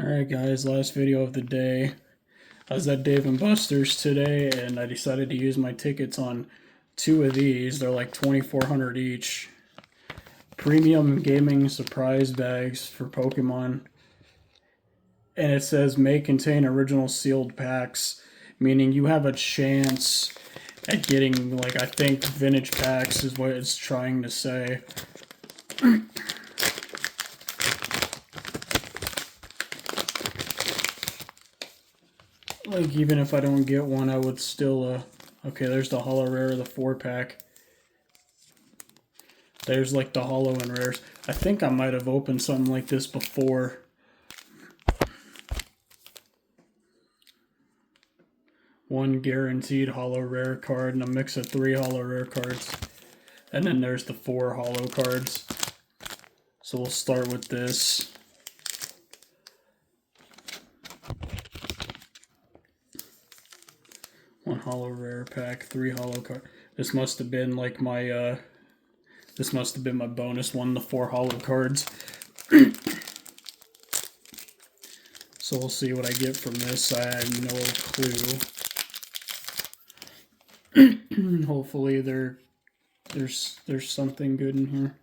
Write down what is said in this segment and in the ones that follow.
Alright guys, last video of the day. I was at Dave & Buster's today and I decided to use my tickets on two of these. They're like $2,400 each. Premium gaming surprise bags for Pokemon. And it says may contain original sealed packs, meaning you have a chance at getting, like, I think vintage packs is what it's trying to say. Like, even if I don't get one, I would still, okay, there's the Holo Rare, the 4-pack. There's, like, the Holo and Rares. I think I might have opened something like this before. One guaranteed Holo Rare card and a mix of 3 Holo Rare cards. And then there's the 4 Holo cards. So we'll start with this. One Holo Rare pack, 3 Holo cards. This must have been like my, this must have been my bonus one, the 4 Holo cards. So we'll see what I get from this. I have no clue. Hopefully there's something good in here.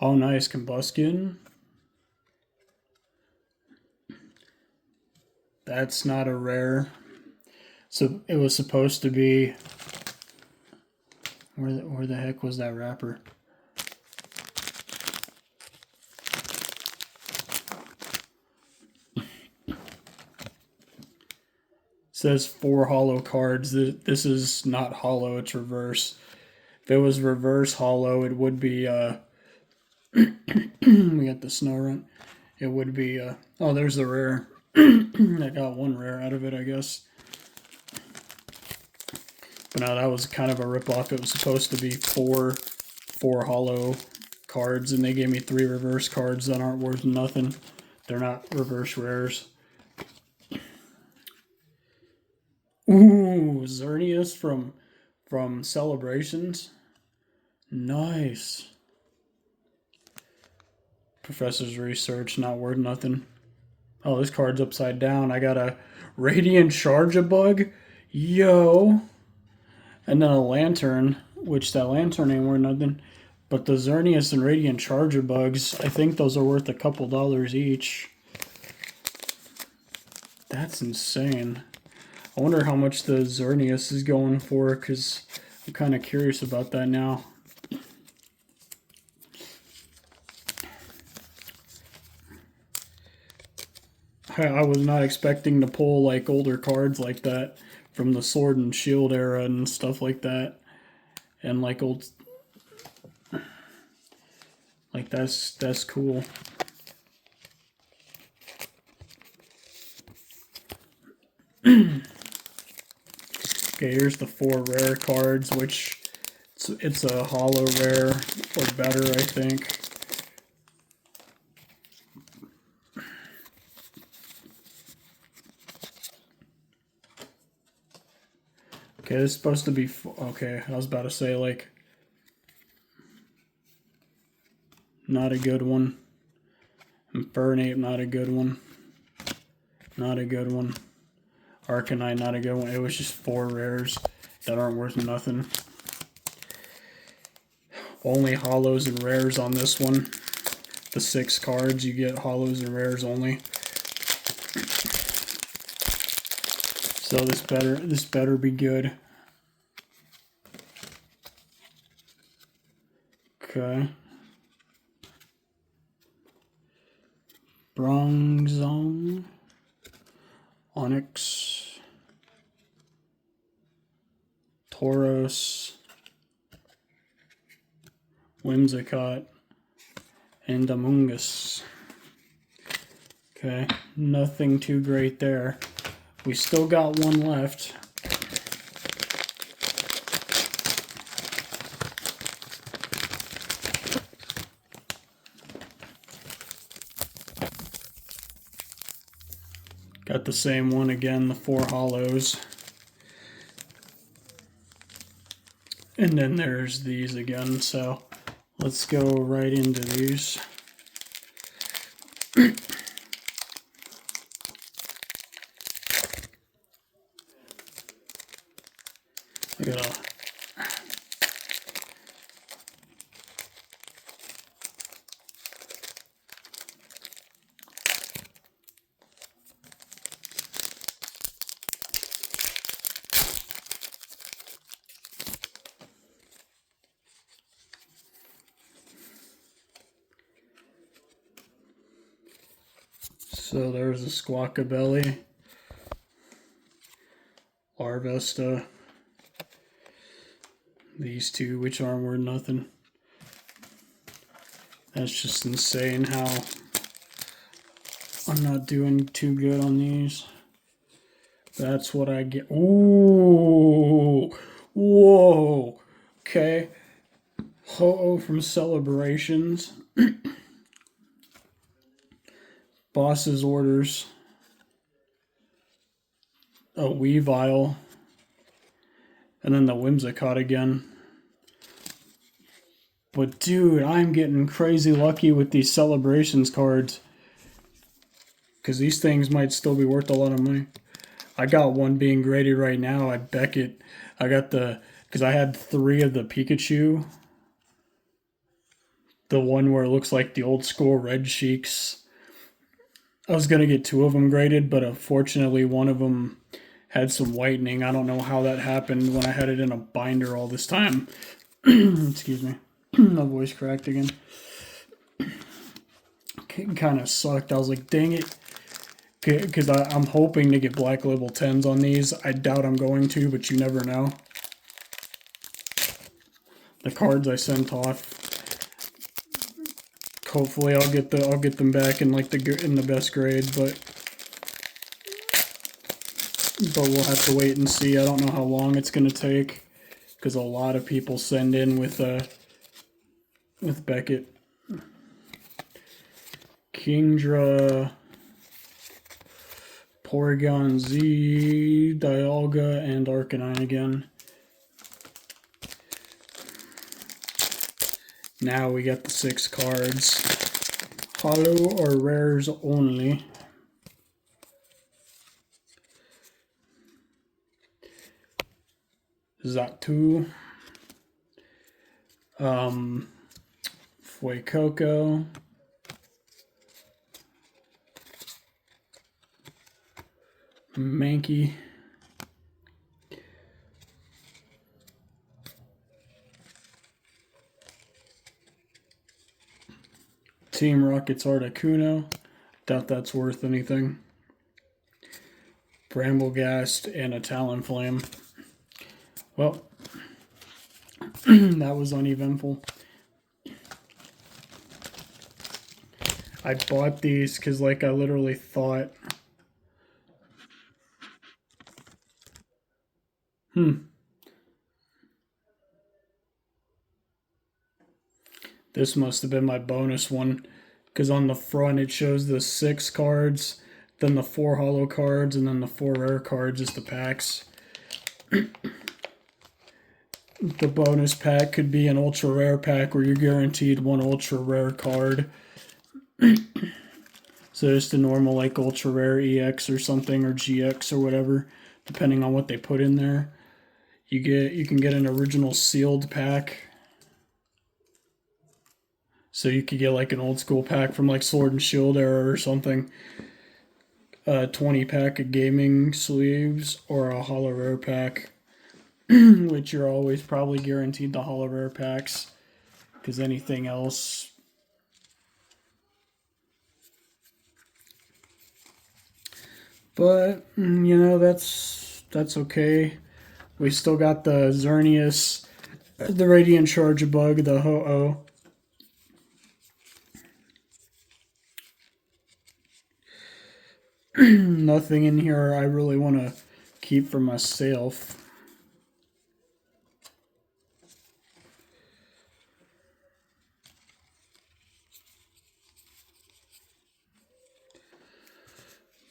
Oh, nice, Combustion. That's not a rare. So it was supposed to be. Where the heck was that wrapper? It says 4 Holo cards. This is not Holo, it's reverse. If it was reverse Holo, it would be we got the snow run. It would be oh, there's the rare. I got one rare out of it, I guess. But no, that was kind of a ripoff. It was supposed to be four Holo cards, and they gave me 3 reverse cards that aren't worth nothing. They're not reverse rares. Ooh, Xerneas from Celebrations. Nice. Professor's Research, not worth nothing. Oh, this card's upside down. I got a Radiant Charge-a-Bug. Yo. And then a Lantern, which that Lantern ain't worth nothing. But the Xerneas and Radiant Charge-a-Bugs, I think those are worth a couple dollars each. That's insane. I wonder how much the Xerneas is going for, because I'm kind of curious about that now. I was not expecting to pull like older cards like that from the Sword and Shield era and stuff like that, and like old, like that's cool. Okay, here's the 4 rare cards, which it's a Holo Rare or better, I think. Okay, this is supposed to be, okay, I was about to say, like, not a good one. Infernape, not a good one. Not a good one. Arcanine, not a good one. It was just 4 rares that aren't worth nothing. Only Holos and rares on this one. The 6 cards, you get Holos and rares only. So this better be good. Okay. Bronzong, Onyx, Tauros, Whimsicott, and Amoonguss. Okay, nothing too great there. We still got one left. Got the same one again, the 4 Holos. And then there's these again, so let's go right into these. I gotta. So there's a Squawkabilly, Larvesta, these two, which aren't worth nothing. That's just insane how I'm not doing too good on these. That's what I get. Ooh, whoa, okay. Ho-Oh from Celebrations. Boss's Orders. A Weavile. And then the Whimsicott again. But dude, I'm getting crazy lucky with these Celebrations cards. Because these things might still be worth a lot of money. I got one being graded right now. I Beckett. I got the... Because I had 3 of the Pikachu. The one where it looks like the old school Red Sheiks. I was going to get 2 of them graded, but unfortunately one of them had some whitening. I don't know how that happened when I had it in a binder all this time. Excuse me. My voice cracked again. It kind of sucked. I was like, dang it. Because I'm hoping to get Black Label 10s on these. I doubt I'm going to, but you never know. The cards I sent off. Hopefully I'll get them back in like the best grade, but we'll have to wait and see. I don't know how long it's gonna take because a lot of people send in with Beckett, Kingdra, Porygon Z, Dialga, and Arcanine again. Now we got the 6 cards. Hollow or rares only. Xatu. Fuecoco. Mankey. Team Rocket's Articuno. Doubt that's worth anything. Bramblegast and a Talonflame. Well, that was uneventful. I bought these because, like, I literally thought... This must have been my bonus one, because on the front it shows the 6 cards, then the 4 holo cards, and then the 4 rare cards is the packs. The bonus pack could be an ultra rare pack where you're guaranteed 1 ultra rare card. So just a normal like ultra rare EX or something, or GX or whatever, depending on what they put in there. You can get an original sealed pack. So you could get like an old school pack from like Sword and Shield era or something. 20 pack of gaming sleeves or a holo rare pack. Which you're always probably guaranteed the holo rare packs. Because anything else... But, you know, that's okay. We still got the Xerneas, the Radiant Charjabug, the Ho-Oh. Nothing in here I really want to keep for myself.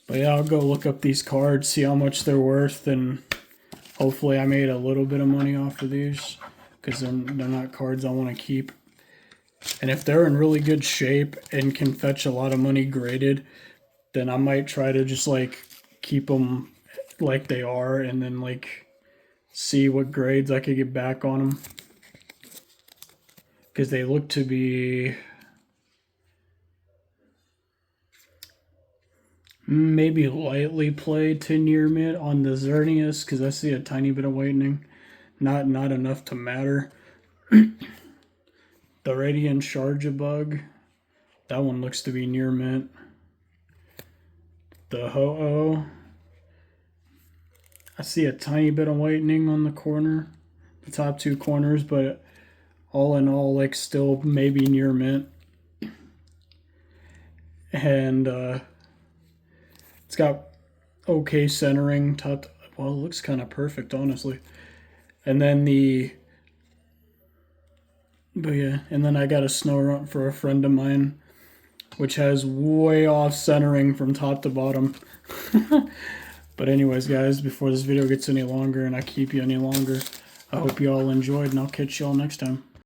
But yeah, I'll go look up these cards, see how much they're worth, and hopefully I made a little bit of money off of these, because they're not cards I want to keep. And if they're in really good shape and can fetch a lot of money graded, then I might try to just like keep them like they are and then like see what grades I could get back on them, because they look to be maybe lightly played to near mid on the Xerneas, because I see a tiny bit of whitening, not enough to matter. The Radiant Charge Bug, that one looks to be near mint. The Ho-Oh, I see a tiny bit of whitening on the corner, the top two corners, but all in all, like, still maybe near mint. And it's got okay centering. Well, it looks kind of perfect, honestly. And then and then I got a Snow Runt for a friend of mine, which has way off centering from top to bottom. But anyways, guys, before this video gets any longer and I keep you any longer, I hope you all enjoyed, and I'll catch you all next time.